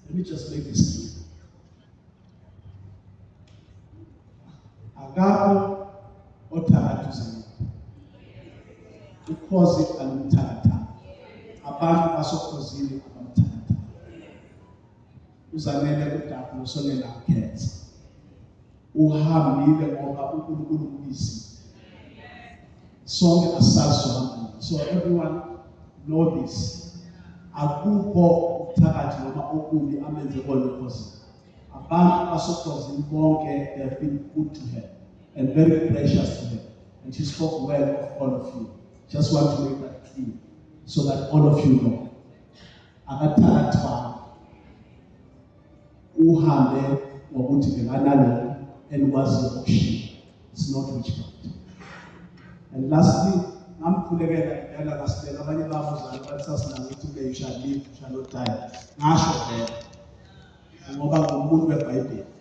Let me just make this clear. Akakho othakathuza ukhozi alumthatha. Abantu basokhozile abamthatha. Uzanele uDafu nosonela akhetha. Uhambile ngoba uNkulunkulu ubisi. Sonke asazi. So everyone know this. Akukho uthakathi noma okubi amenze kona ukhozi. Abantu basokhozile bonke, they have been good to her and very precious to her. And she spoke well of all of you. Just want to make that clear so that all of you know. Akathakathwa uhambe ngokuthi benganalo enikwazi ukushiya. It's not witchcraft. And lastly, ngamkhulekela ngiyala kasibela abanye babuzana bathi sasina ukuthi you shall live, you shall not die. Ngasho vele ngoba ngumuntu weBhayibheli.